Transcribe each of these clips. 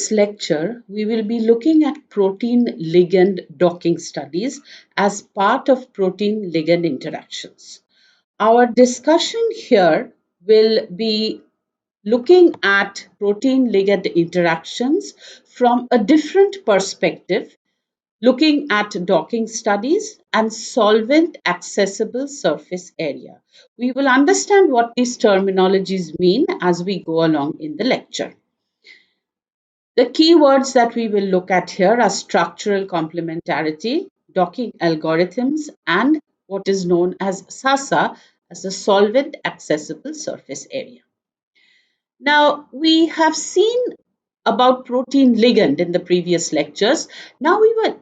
this lecture, we will be looking at protein-ligand docking studies as part of protein-ligand interactions. Our discussion here will be looking at protein-ligand interactions from a different perspective, looking at docking studies and solvent accessible surface area. We will understand what these terminologies mean as we go along in the lecture. The keywords that we will look at here are structural complementarity, docking algorithms, and what is known as SASA, as the solvent accessible surface area. Now, we have seen about protein ligand in the previous lectures. Now we will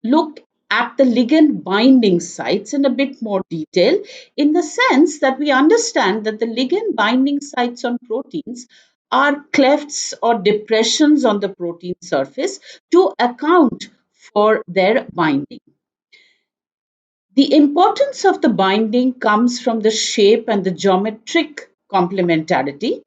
look at the ligand binding sites in a bit more detail, in the sense that we understand that the ligand binding sites on proteins are clefts or depressions on the protein surface to account for their binding. The importance of the binding comes from the shape and the geometric complementarity,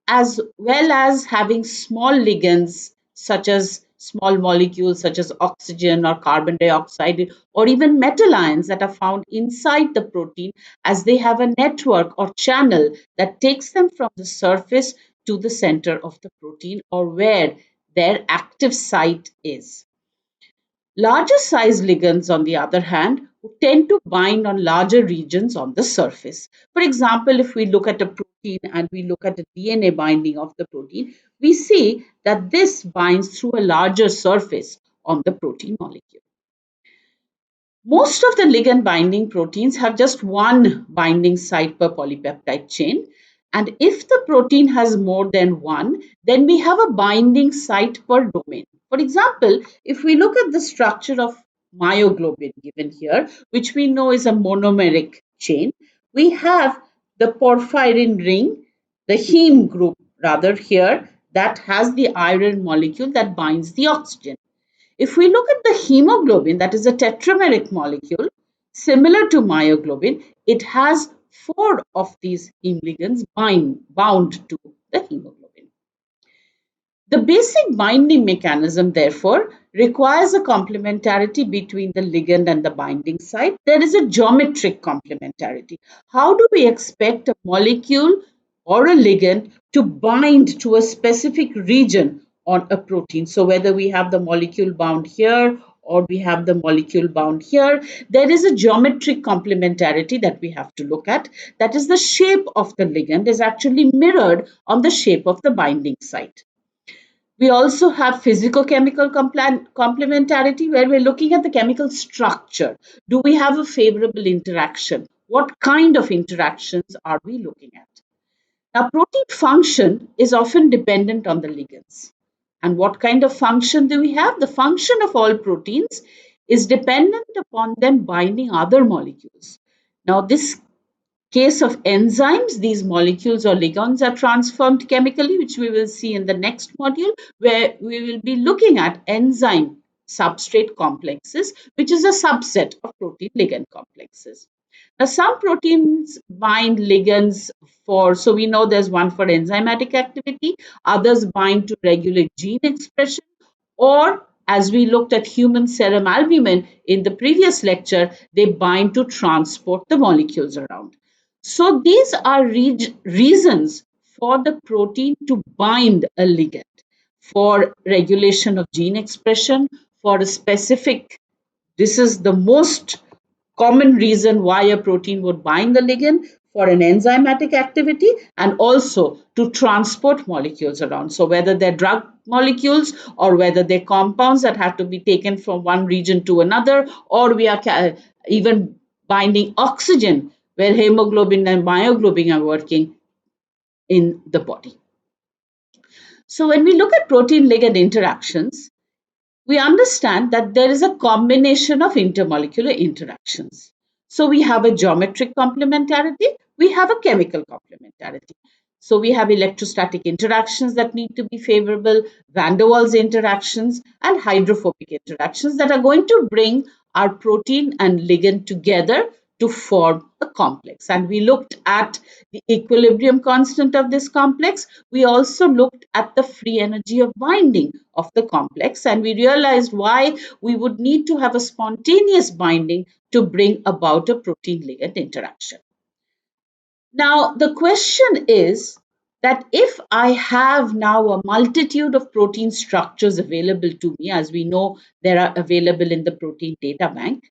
as well as having small ligands such as small molecules such as oxygen or carbon dioxide or even metal ions that are found inside the protein, as they have a network or channel that takes them from the surface to the center of the protein or where their active site is. Larger size ligands, on the other hand, tend to bind on larger regions on the surface. For example, if we look at a protein and we look at the DNA binding of the protein, we see that this binds through a larger surface on the protein molecule. Most of the ligand binding proteins have just one binding site per polypeptide chain. And if the protein has more than one, then we have a binding site per domain. For example, if we look at the structure of myoglobin given here, which we know is a monomeric chain, we have the porphyrin ring, the heme group rather here, that has the iron molecule that binds the oxygen. If we look at the hemoglobin, that is a tetrameric molecule, similar to myoglobin, it has 4 of these heme ligands bound to the hemoglobin. The basic binding mechanism, therefore, requires a complementarity between the ligand and the binding site. There is a geometric complementarity. How do we expect a molecule or a ligand to bind to a specific region on a protein? So whether we have the molecule bound here or we have the molecule bound here, there is a geometric complementarity that we have to look at. That is, the shape of the ligand is actually mirrored on the shape of the binding site. We also have physicochemical complementarity, where we're looking at the chemical structure. Do we have a favorable interaction? What kind of interactions are we looking at? Now, protein function is often dependent on the ligands. And what kind of function do we have? The function of all proteins is dependent upon them binding other molecules. Now, this case of enzymes, these molecules or ligands are transformed chemically, which we will see in the next module, where we will be looking at enzyme substrate complexes, which is a subset of protein ligand complexes. Now, some proteins bind ligands for, so we know there's one for enzymatic activity, others bind to regulate gene expression, or as we looked at human serum albumin in the previous lecture, they bind to transport the molecules around. So these are reasons for the protein to bind a ligand, for regulation of gene expression, for a specific, this is the most common reason why a protein would bind the ligand, for an enzymatic activity, and also to transport molecules around. So whether they're drug molecules or whether they're compounds that have to be taken from one region to another, or we are even binding oxygen, where hemoglobin and myoglobin are working in the body. So when we look at protein ligand interactions, we understand that there is a combination of intermolecular interactions. So we have a geometric complementarity, we have a chemical complementarity. So we have electrostatic interactions that need to be favorable, van der Waals interactions, and hydrophobic interactions that are going to bring our protein and ligand together to form a complex. And we looked at the equilibrium constant of this complex. We also looked at the free energy of binding of the complex, and we realized why we would need to have a spontaneous binding to bring about a protein ligand interaction. Now, the question is that if I have now a multitude of protein structures available to me, as we know there are available in the protein data bank,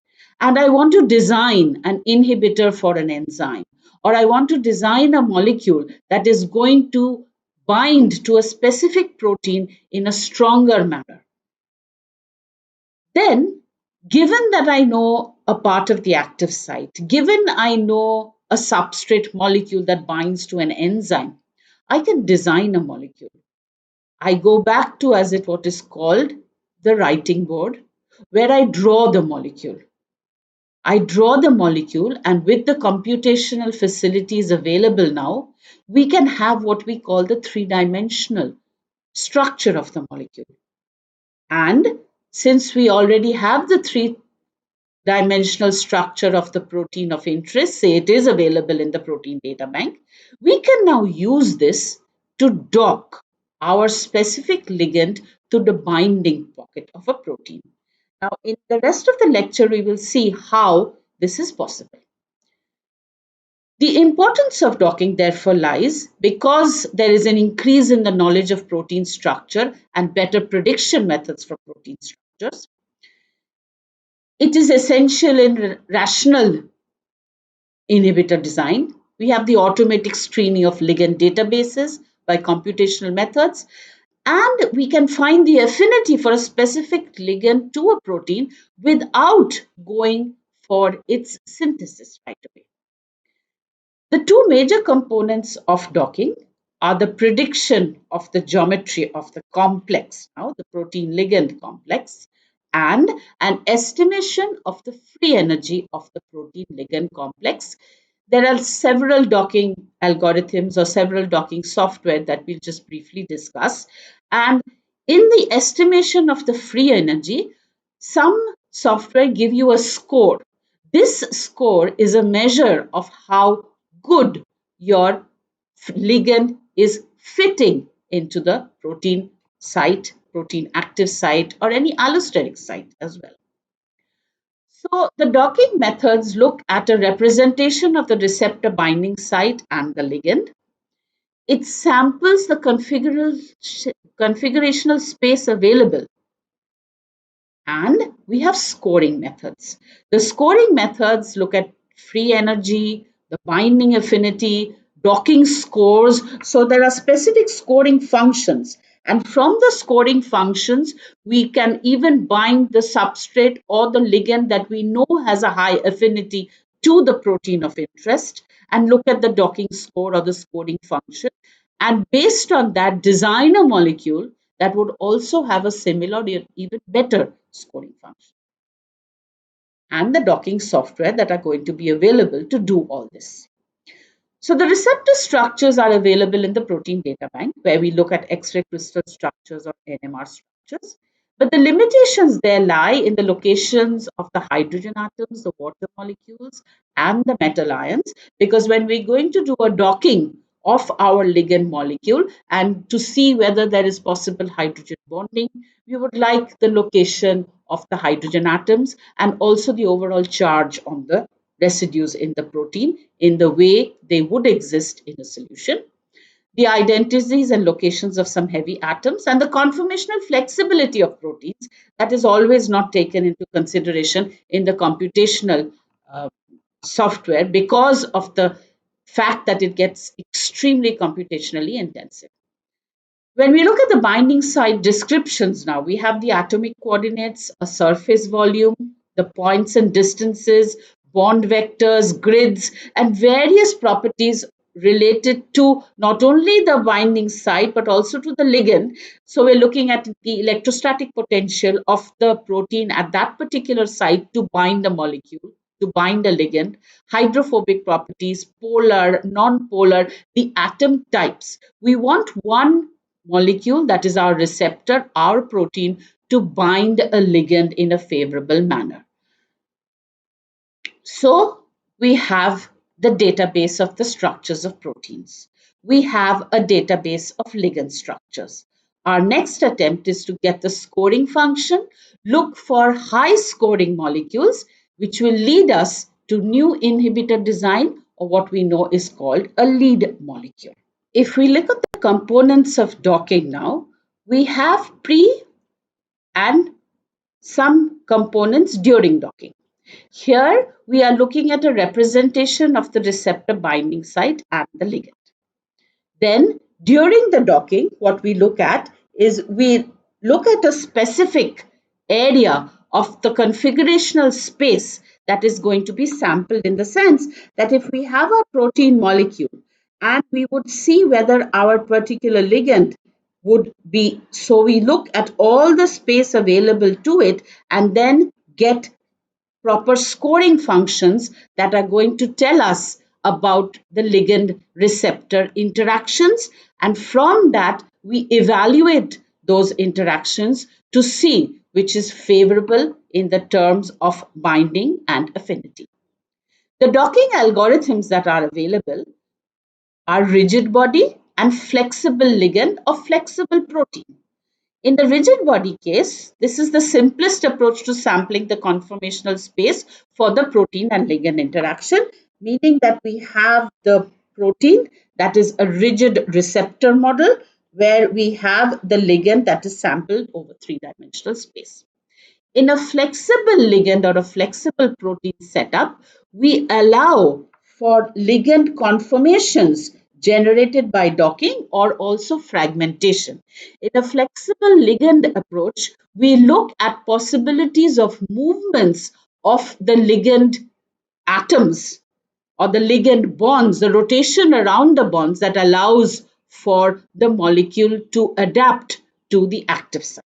and I want to design an inhibitor for an enzyme, or I want to design a molecule that is going to bind to a specific protein in a stronger manner, then, given that I know a part of the active site, given I know a substrate molecule that binds to an enzyme, I can design a molecule. I go back to, as it what is called, the writing board, where I draw the molecule. I draw the molecule, and with the computational facilities available now, we can have what we call the three-dimensional structure of the molecule. And since we already have the three-dimensional structure of the protein of interest, say it is available in the protein data bank, we can now use this to dock our specific ligand to the binding pocket of a protein. Now, in the rest of the lecture, we will see how this is possible. The importance of docking therefore lies because there is an increase in the knowledge of protein structure and better prediction methods for protein structures. It is essential in rational inhibitor design. We have the automatic screening of ligand databases by computational methods, and we can find the affinity for a specific ligand to a protein without going for its synthesis right away. The two major components of docking are the prediction of the geometry of the complex, now the protein ligand complex, and an estimation of the free energy of the protein ligand complex. There are several docking algorithms or several docking software that we'll just briefly discuss. And in the estimation of the free energy, some software give you a score. This score is a measure of how good your ligand is fitting into the protein site, protein active site, or any allosteric site as well. So the docking methods look at a representation of the receptor binding site and the ligand. It samples the configurational space available. And we have scoring methods. The scoring methods look at free energy, the binding affinity, docking scores. So there are specific scoring functions. And from the scoring functions, we can even bind the substrate or the ligand that we know has a high affinity to the protein of interest and look at the docking score or the scoring function. And based on that, design a molecule that would also have a similar or even better scoring function. And the docking software that are going to be available to do all this. So the receptor structures are available in the protein data bank where we look at X-ray crystal structures or NMR structures. But the limitations there lie in the locations of the hydrogen atoms, the water molecules, and the metal ions. Because when we're going to do a docking of our ligand molecule and to see whether there is possible hydrogen bonding, we would like the location of the hydrogen atoms and also the overall charge on the residues in the protein in the way they would exist in a solution, the identities and locations of some heavy atoms, and the conformational flexibility of proteins that is always not taken into consideration in the computational software because of the fact that it gets extremely computationally intensive. When we look at the binding site descriptions now, we have the atomic coordinates, a surface volume, the points and distances, bond vectors, grids, and various properties related to not only the binding site but also to the ligand. So we're looking at the electrostatic potential of the protein at that particular site to bind a molecule, to bind a ligand, hydrophobic properties, polar, non-polar, the atom types. We want one molecule, that is our receptor, our protein, to bind a ligand in a favorable manner. So we have the database of the structures of proteins. We have a database of ligand structures. Our next attempt is to get the scoring function, look for high scoring molecules, which will lead us to new inhibitor design, or what we know is called a lead molecule. If we look at the components of docking now, we have pre and some components during docking. Here we are looking at a representation of the receptor binding site and the ligand. Then during the docking, what we look at is we look at a specific area of the configurational space that is going to be sampled, in the sense that if we have a protein molecule and we would see whether our particular ligand would be, so we look at all the space available to it and then get proper scoring functions that are going to tell us about the ligand receptor interactions, and from that we evaluate those interactions to see which is favorable in the terms of binding and affinity. The docking algorithms that are available are rigid body and flexible ligand or flexible protein. In the rigid body case, this is the simplest approach to sampling the conformational space for the protein and ligand interaction, meaning that we have the protein that is a rigid receptor model where we have the ligand that is sampled over three-dimensional space. In a flexible ligand or a flexible protein setup, we allow for ligand conformations generated by docking or also fragmentation. In a flexible ligand approach, we look at possibilities of movements of the ligand atoms or the ligand bonds, the rotation around the bonds that allows for the molecule to adapt to the active site.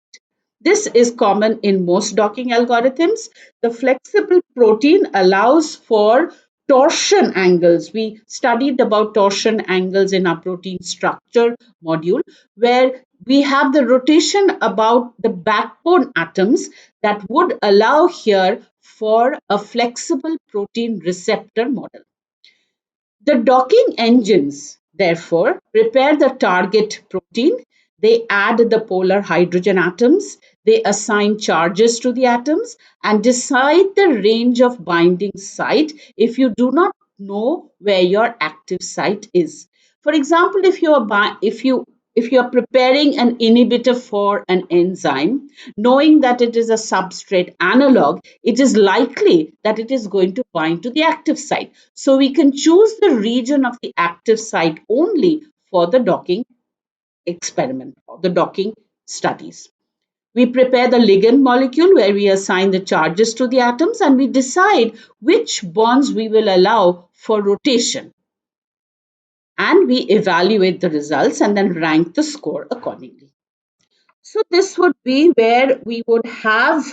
This is common in most docking algorithms. The flexible protein allows for torsion angles. We studied about torsion angles in our protein structure module, where we have the rotation about the backbone atoms that would allow here for a flexible protein receptor model. The docking engines, therefore, prepare the target protein. They add the polar hydrogen atoms. They assign charges to the atoms and decide the range of binding site if you do not know where your active site is. For example, if you are preparing an inhibitor for an enzyme, knowing that it is a substrate analog, it is likely that it is going to bind to the active site. So we can choose the region of the active site only for the docking experiment or the docking studies. We prepare the ligand molecule where we assign the charges to the atoms and we decide which bonds we will allow for rotation. And we evaluate the results and then rank the score accordingly. So this would be where we would have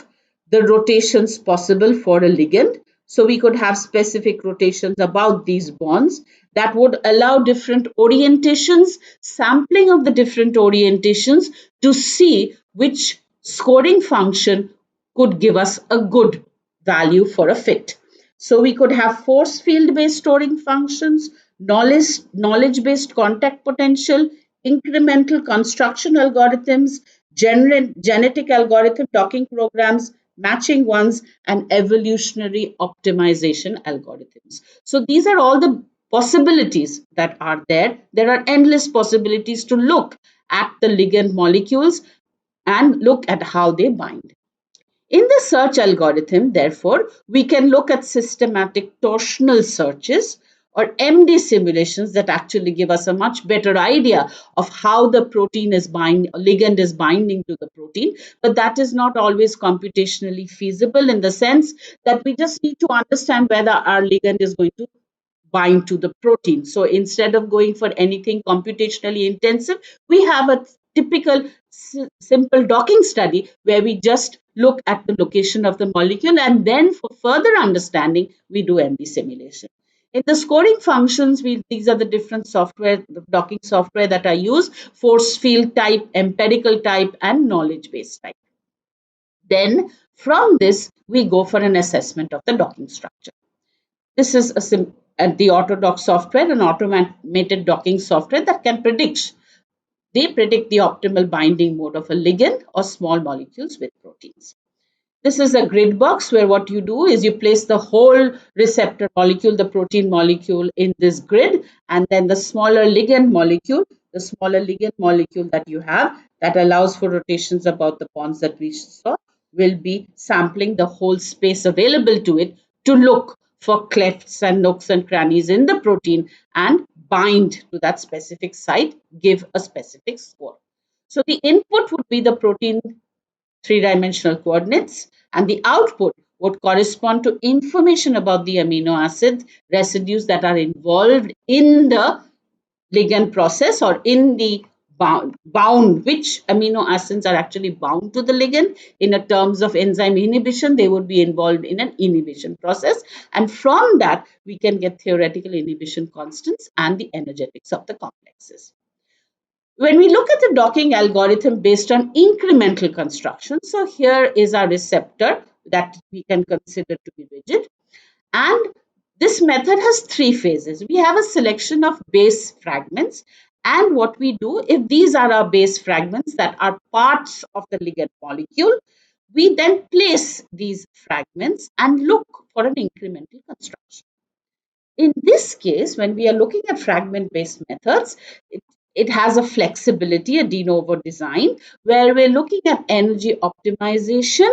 the rotations possible for a ligand. So we could have specific rotations about these bonds that would allow different orientations, sampling of the different orientations to see which scoring function could give us a good value for a fit. So we could have force field based scoring functions, knowledge based contact potential, incremental construction algorithms, genetic algorithm docking programs, matching ones, and evolutionary optimization algorithms. So these are all the possibilities that are there. There are endless possibilities to look at the ligand molecules and look at how they bind. In the search algorithm, therefore, we can look at systematic torsional searches or MD simulations that actually give us a much better idea of how the ligand is binding to the protein. But that is not always computationally feasible, in the sense that we just need to understand whether our ligand is going to bind to the protein. So instead of going for anything computationally intensive, we have a typical simple docking study where we just look at the location of the molecule, and then for further understanding, we do MD simulation. In the scoring functions, these are the different software, the docking software that are used: force field type, empirical type, and knowledge based type. Then from this, we go for an assessment of the docking structure. This is the Autodock software, an automated docking software that can predict. They predict the optimal binding mode of a ligand or small molecules with proteins. This is a grid box where what you do is you place the whole receptor molecule, the protein molecule, in this grid, and then the smaller ligand molecule that you have that allows for rotations about the bonds that we saw will be sampling the whole space available to it to look for clefts and nooks and crannies in the protein and bind to that specific site, give a specific score. So the input would be the protein three-dimensional coordinates, and the output would correspond to information about the amino acid residues that are involved in the ligand process, or in the bound, which amino acids are actually bound to the ligand. In a terms of enzyme inhibition, they would be involved in an inhibition process, and from that we can get theoretical inhibition constants and the energetics of the complexes. When we look at the docking algorithm based on incremental construction, so here is our receptor that we can consider to be rigid. And this method has three phases. We have a selection of base fragments. And what we do, if these are our base fragments that are parts of the ligand molecule, we then place these fragments and look for an incremental construction. In this case, when we are looking at fragment-based methods, it has a flexibility, a de novo design, where we're looking at energy optimization,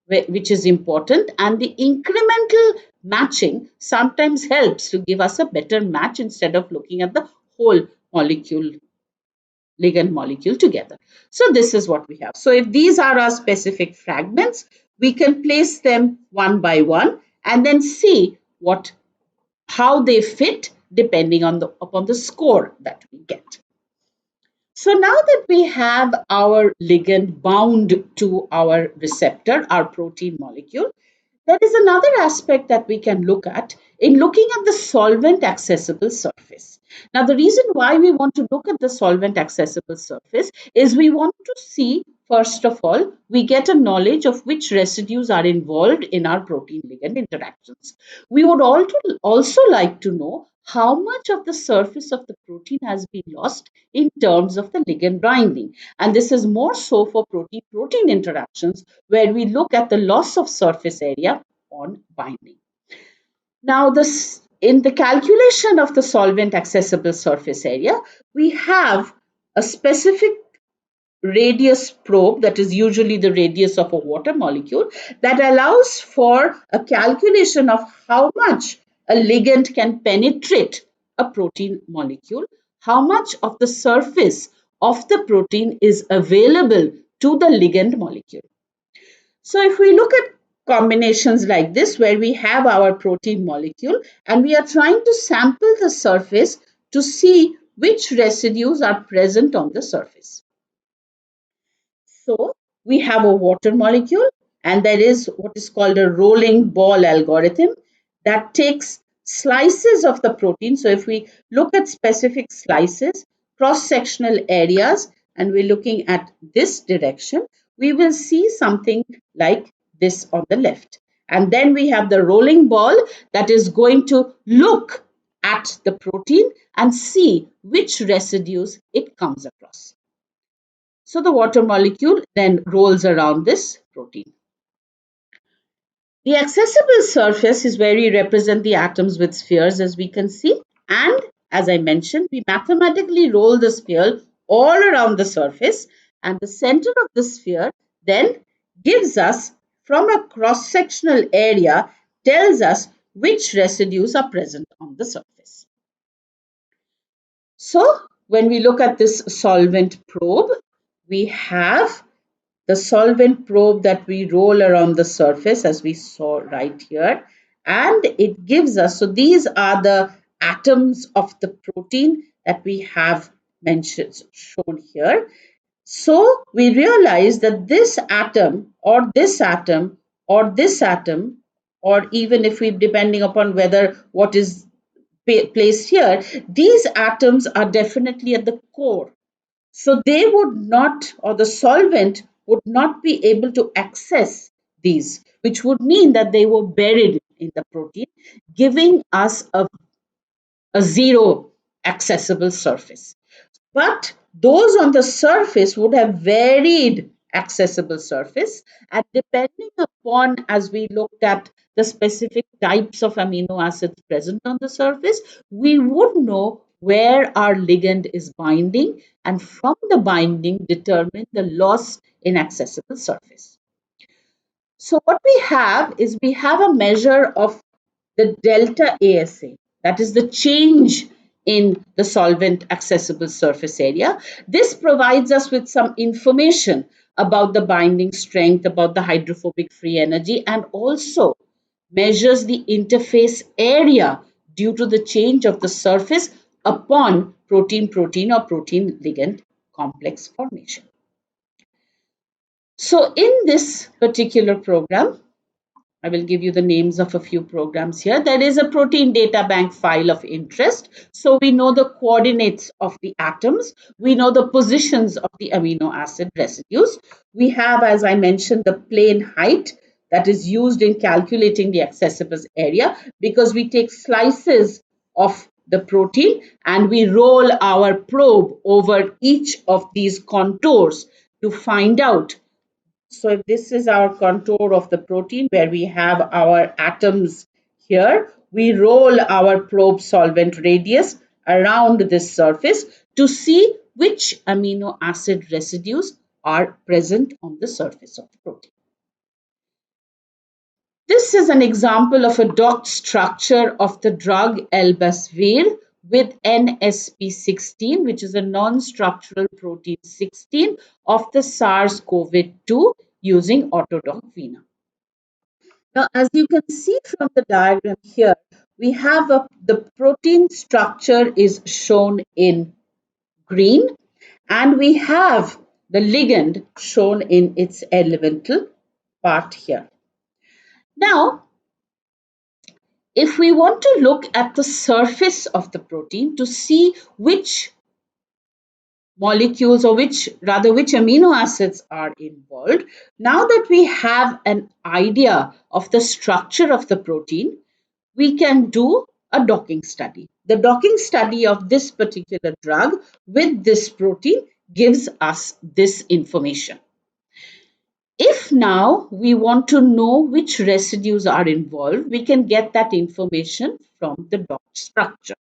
which is important, and the incremental matching sometimes helps to give us a better match instead of looking at the whole molecule, ligand molecule together. So this is what we have. So if these are our specific fragments, we can place them one by one and then see how they fit depending on upon the score that we get. So now that we have our ligand bound to our receptor, our protein molecule, there is another aspect that we can look at in looking at the solvent accessible surface. Now, the reason why we want to look at the solvent accessible surface is we want to see, first of all, we get a knowledge of which residues are involved in our protein ligand interactions. We would also like to know how much of the surface of the protein has been lost in terms of the ligand binding. And this is more so for protein-protein interactions, where we look at the loss of surface area on binding. Now, in the calculation of the solvent accessible surface area, we have a specific radius probe, that is usually the radius of a water molecule, that allows for a calculation of how much a ligand can penetrate a protein molecule, how much of the surface of the protein is available to the ligand molecule. So if we look at combinations like this, where we have our protein molecule and we are trying to sample the surface to see which residues are present on the surface. So we have a water molecule, and there is what is called a rolling ball algorithm that takes slices of the protein. So if we look at specific slices, cross-sectional areas, and we're looking at this direction, we will see something like this on the left. And then we have the rolling ball that is going to look at the protein and see which residues it comes across. So the water molecule then rolls around this protein. The accessible surface is where we represent the atoms with spheres, as we can see. And as I mentioned, we mathematically roll the sphere all around the surface, and the center of the sphere then gives us, from a cross-sectional area, tells us which residues are present on the surface. So when we look at this solvent probe, we have the solvent probe that we roll around the surface, as we saw right here, and it gives us, so these are the atoms of the protein that we have shown here. So we realize that this atom or this atom or this atom, or even if we, depending upon whether what is placed here, these atoms are definitely at the core. So they would not, or the solvent would not be able to access these, which would mean that they were buried in the protein, giving us a zero accessible surface. But those on the surface would have varied accessible surface, and depending upon, as we looked at the specific types of amino acids present on the surface, we would know where our ligand is binding, and from the binding determine the loss in accessible surface. So what we have a measure of the delta ASA, that is the change in the solvent accessible surface area. This provides us with some information about the binding strength, about the hydrophobic free energy, and also measures the interface area due to the change of the surface upon protein-protein or protein-ligand complex formation. So in this particular program, I will give you the names of a few programs here. There is a protein data bank file of interest. So we know the coordinates of the atoms. We know the positions of the amino acid residues. We have, as I mentioned, the plane height that is used in calculating the accessible area, because we take slices of the protein and we roll our probe over each of these contours to find out. So if this is our contour of the protein where we have our atoms here, we roll our probe solvent radius around this surface to see which amino acid residues are present on the surface of the protein. This is an example of a docked structure of the drug elbasvir with NSP16, which is a non-structural protein 16 of the SARS-CoV-2 using autodock vena. Now, as you can see from the diagram here, we have the protein structure is shown in green, and we have the ligand shown in its elemental part here. Now, if we want to look at the surface of the protein to see which molecules, or which amino acids are involved, now that we have an idea of the structure of the protein, we can do a docking study. The docking study of this particular drug with this protein gives us this information. If now we want to know which residues are involved, we can get that information from the docked structure.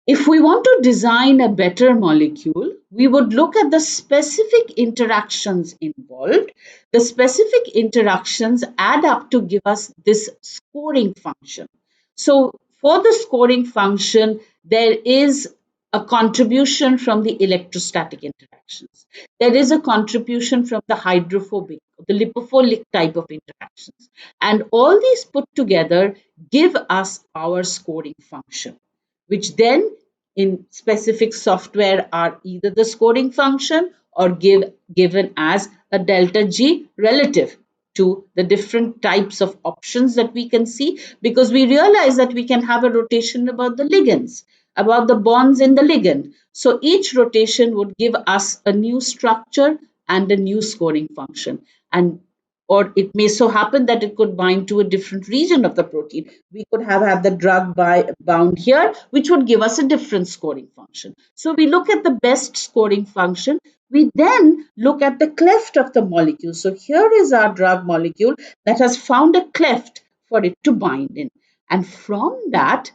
If we want to design a better molecule, we would look at the specific interactions involved. The specific interactions add up to give us this scoring function. So for the scoring function, there is a contribution from the electrostatic interactions. There is a contribution from the hydrophobic, the lipophilic type of interactions. And all these put together give us our scoring function, which then in specific software are either the scoring function or given as a delta G relative to the different types of options that we can see, because we realize that we can have a rotation about the ligands, about the bonds in the ligand. So each rotation would give us a new structure and a new scoring function. And or it may so happen that it could bind to a different region of the protein. We could have the drug bound here, which would give us a different scoring function. So we look at the best scoring function. We then look at the cleft of the molecule. So here is our drug molecule that has found a cleft for it to bind in. And from that,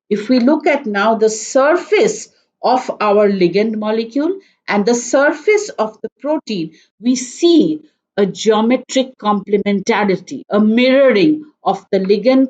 if we look at now the surface of our ligand molecule and the surface of the protein, we see a geometric complementarity, a mirroring of the ligand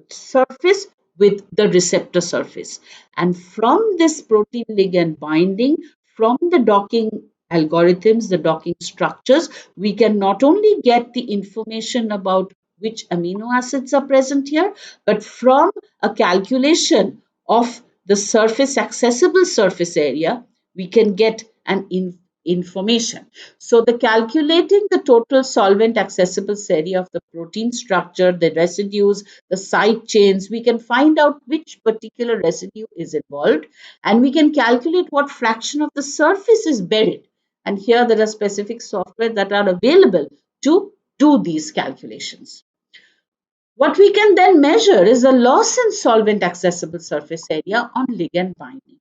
surface with the receptor surface. And from this protein ligand binding, from the docking algorithms, the docking structures, we can not only get the information about which amino acids are present here, but from a calculation of the surface accessible surface area, we can get an information. So the calculating the total solvent accessible area of the protein structure, the residues, the side chains, we can find out which particular residue is involved, and we can calculate what fraction of the surface is buried. And here there are specific software that are available to do these calculations. What we can then measure is the loss in solvent accessible surface area on ligand binding.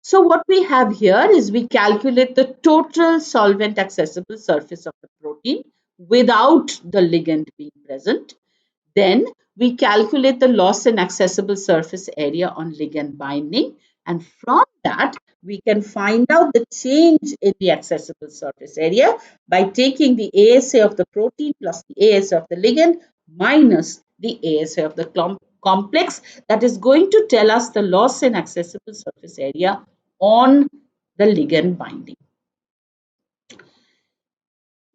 So what we have here is we calculate the total solvent accessible surface of the protein without the ligand being present. Then we calculate the loss in accessible surface area on ligand binding, and from that we can find out the change in the accessible surface area by taking the ASA of the protein plus the ASA of the ligand minus the ASA of the complex. That is going to tell us the loss in accessible surface area on the ligand binding.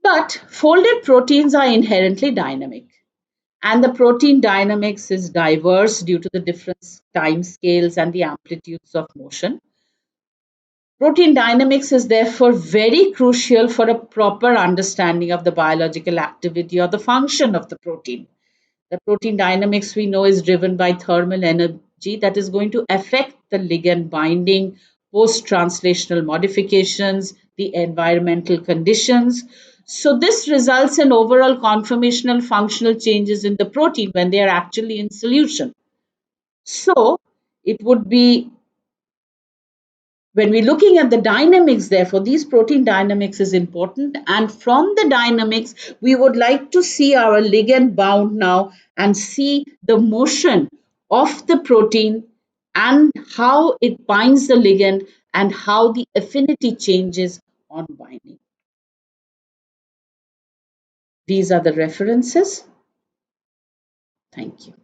But folded proteins are inherently dynamic. And the protein dynamics is diverse due to the different time scales and the amplitudes of motion. Protein dynamics is therefore very crucial for a proper understanding of the biological activity or the function of the protein. The protein dynamics we know is driven by thermal energy that is going to affect the ligand binding, post-translational modifications, the environmental conditions. So this results in overall conformational functional changes in the protein when they are actually in solution. So it would be when we're looking at the dynamics, therefore, these protein dynamics is important. And from the dynamics, we would like to see our ligand bound now and see the motion of the protein and how it binds the ligand and how the affinity changes on binding. These are the references. Thank you.